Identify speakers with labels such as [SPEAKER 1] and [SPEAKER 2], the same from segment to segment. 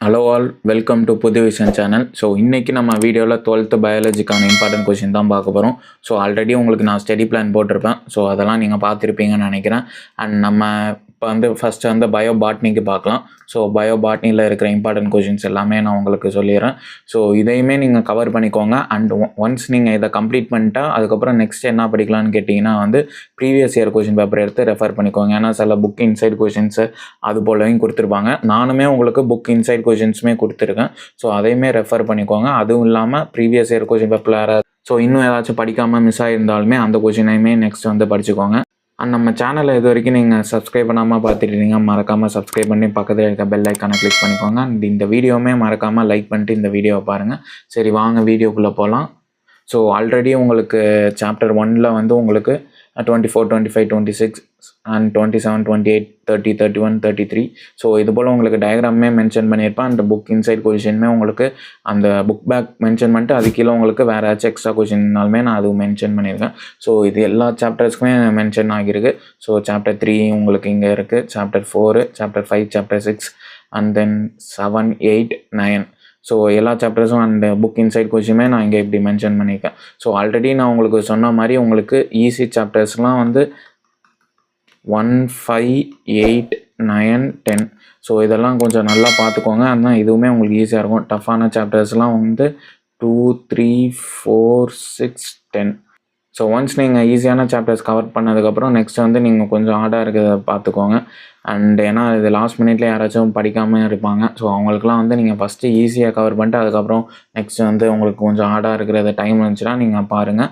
[SPEAKER 1] Hello all, welcome to புது vision channel. So இன்றைக்கி நம்ம வீடியோவில் 12th பயாலஜிக்கான இம்பார்ட்டன்ட் கொஷின் தான் பார்க்க போகிறோம். ஸோ ஆல்ரெடி உங்களுக்கு நான் ஸ்டடி பிளான் போட்டிருப்பேன். ஸோ அதெல்லாம் நீங்கள் பார்த்துருப்பீங்கன்னு நினைக்கிறேன். அண்ட் நம்ம இப்போ ஃபஸ்ட்டு பயோ பாட்னிக்கு பார்க்கலாம். ஸோ பயோ பாட்னியில் இருக்கிற இம்பார்ட்டன்ட் கொஷின்ஸ் எல்லாமே நான் உங்களுக்கு சொல்லிடுறேன். ஸோ இதையுமே நீங்கள் கவர் பண்ணிக்கோங்க. அண்ட் ஒன்ஸ் நீங்கள் இதை கம்ப்ளீட் பண்ணிட்டா அதுக்கப்புறம் நெக்ஸ்ட் என்ன படிக்கலான்னு கேட்டிங்கன்னா ப்ரீவியஸ் இயர் கொஷின் பேப்பர் எடுத்து ரெஃபர் பண்ணிக்கோங்க. ஏன்னா சில புக் இன்சைட் கொஷின்ஸு அது போலவும் கொடுத்துருப்பாங்க. நானுமே உங்களுக்கு புக் இன்சைட் கொஷின்ஸுமே கொடுத்துருக்கேன். ஸோ அதையுமே ரெஃபர் பண்ணிக்கோங்க. அதுவும் இல்லாமல் ப்ரீவியஸ் இயர் கொஷின் பேப்பரில் யாராவது இன்னும் ஏதாச்சும் படிக்காமல் மிஸ் ஆகியிருந்தாலுமே அந்த கொஷினையுமே நெக்ஸ்ட் படிச்சுக்கோங்க. அண்ட் நம்ம சேனலை இது வரைக்கும் நீங்கள் சப்ஸ்கிரைப் பண்ணாமல் பார்த்துட்டீங்க, மறக்காமல் சப்ஸ்கிரைப் பண்ணி பக்கத்தில் இருக்க பெல் ஐக்கானை கிளிக் பண்ணிக்கோங்க. அண்ட் இந்த வீடியோவுமே மறக்காமல் லைக் பண்ணிட்டு இந்த வீடியோவை பாருங்கள். சரி, வாங்க வீடியோக்குள்ளே போகலாம். ஸோ ஆல்ரெடி உங்களுக்கு சாப்டர் 1 உங்களுக்கு 24, 25, 26 அண்ட் 27, 28, 30, 31, 33 ஸோ இது போல் உங்களுக்கு டயக்ராமே மென்ஷன் பண்ணியிருப்பேன். அந்த புக் இன்சைட் கொஷினுமே உங்களுக்கு அந்த புக் பேக் மென்ஷன் பண்ணிட்டு அது கீழே உங்களுக்கு வேறு ஏதாச்சும் எக்ஸ்ட்ரா கொஷின்னாலுமே நான் அதுவும் மென்ஷன் பண்ணியிருக்கேன். ஸோ இது எல்லா சாப்டர்ஸ்க்குமே மென்ஷன் ஆகியிருக்கு. ஸோ சாப்டர் 3 உங்களுக்கு இங்கே இருக்குது, chapter 4, chapter 5, chapter 6 and then 7, 8, 9 so எல்லா சாப்டர்ஸும் அண்ட் புக் இன்சைட் கொஷினுமே நான் இங்கே இப்படி மென்ஷன் பண்ணியிருக்கேன். ஸோ ஆல்ரெடி நான் உங்களுக்கு சொன்ன மாதிரி உங்களுக்கு ஈஸி சாப்டர்ஸ்லாம் 1, 5, 8, 9, 10 ஸோ இதெல்லாம் கொஞ்சம் நல்லா பார்த்துக்கோங்க. ஆனால் இதுவுமே உங்களுக்கு ஈஸியாக இருக்கும். டஃப்பான சாப்டர்ஸ்லாம் 2, 3, 4, 6, 10 ஸோ ஒன்ஸ் நீங்கள் ஈஸியான சாப்டர்ஸ் கவர் பண்ணதுக்கப்புறம் நெக்ஸ்ட் நீங்கள் கொஞ்சம் ஹார்டாக இருக்கிறத பார்த்துக்கோங்க. அண்ட் ஏன்னா இது லாஸ்ட் மினிட்ல யாராச்சும் படிக்காமல் இருப்பாங்க. ஸோ அவங்களுக்குலாம் நீங்கள் ஃபஸ்ட்டு ஈஸியாக கவர் பண்ணிட்டு அதுக்கப்புறம் நெக்ஸ்ட் உங்களுக்கு கொஞ்சம் ஹார்டாக இருக்கிறத டைம் இருந்துச்சுன்னா நீங்கள் பாருங்கள்.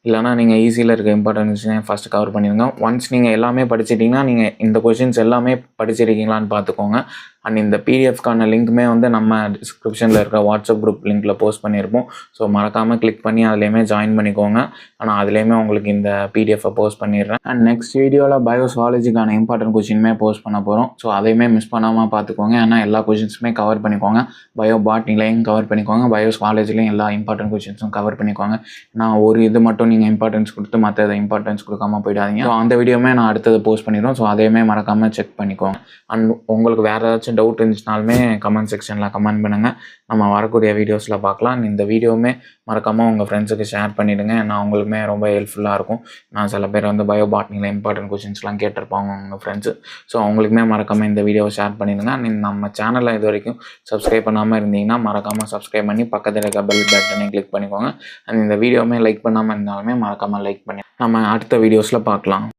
[SPEAKER 1] இல்லைனா நீங்கள் ஈஸியில் இருக்க இம்பார்ட்டன்ட் விஷயம் ஃபஸ்ட்டு கவர் பண்ணிடுங்க. ஒன்ஸ் நீங்கள் எல்லாமே படிச்சிட்டிங்கன்னா நீங்கள் இந்த கொஷின்ஸ் எல்லாமே படிச்சிருக்கீங்களான்னு பார்த்துக்கோங்க. அண்ட் இந்த பிடிஎஃப்கான லிங்க்குமே நம்ம டிஸ்கிரிப்ஷனில் இருக்கிற வாட்ஸ்அப் குரூப் லிங்க்கில் போஸ்ட் பண்ணியிருப்போம். ஸோ மறக்காமல் கிளிக் பண்ணி அதுலேயுமே ஜாயின் பண்ணிக்கோங்க. ஆனால் அதுலேயுமே உங்களுக்கு இந்த பிடிஎஃப்பை போஸ்ட் பண்ணிடுறேன். அண்ட் நெக்ஸ்ட் வீடியோவில் பயோசுவாலஜிக்கான இம்பார்ட்டன்ட் கொஷினுமே போஸ்ட் பண்ண போகிறோம். ஸோ அதையுமே மிஸ் பண்ணாமல் பார்த்துக்கோங்க. ஏன்னா எல்லா கொஷின்ஸுமே கவர் பண்ணிக்கோங்க. பயோ பாட்னிலையும் கவர் பண்ணிக்கோங்க, பயோசுவாலஜிலையும் எல்லா இம்பார்ட்டன்ட் கொஷின்ஸும் கவர் பண்ணிக்கோங்க. நான் ஒரு இது மட்டும் நீங்கள் இம்பார்ட்டன்ஸ் கொடுத்து மற்ற இம்பார்ட்டன்ஸ் கொடுக்காமல் போயிடாதீங்க. ஸோ அந்த வீடியோமே நான் அடுத்தது போஸ்ட் பண்ணிடுறோம். ஸோ அதையுமே மறக்காமல் செக் பண்ணிக்கோங்க. அண்ட் உங்களுக்கு வேறு ஏதாச்சும் டவுட் இருந்துச்சுனாலுமே கமெண்ட் செக்ஷனில் கமெண்ட் பண்ணுங்கள். நம்ம வரக்கூடிய வீடியோஸில் பார்க்கலாம். இந்த வீடியோவுமே மறக்காமல் உங்கள் ஃப்ரெண்ட்ஸுக்கு ஷேர் பண்ணிவிடுங்க. ஏன்னா அவங்களுக்குமே ரொம்ப ஹெல்ப்ஃபுல்லாக இருக்கும். நான் சில பேர் பயோ பாட்னியில் இம்பார்ட்டன்ட் கொஷின்ஸ்லாம் கேட்டிருப்பாங்க உங்கள் ஃப்ரெண்ட்ஸு. ஸோ அவங்களுக்குமே மறக்காமல் இந்த வீடியோவை ஷேர் பண்ணிடுங்க. நம்ம சேனலில் இது வரைக்கும் சப்ஸ்கிரைப் பண்ணாமல் இருந்தீங்கன்னா மறக்காமல் சப்ஸ்கிரைப் பண்ணி பக்கத்தில் இருக்க பெல் பட்டனை கிளிக் பண்ணிக்கோங்க. அண்ட் இந்த வீடியோவுமே லைக் பண்ணாமல் இருந்தாலுமே மறக்காமல் லைக் பண்ணி நம்ம அடுத்த வீடியோஸில் பார்க்கலாம்.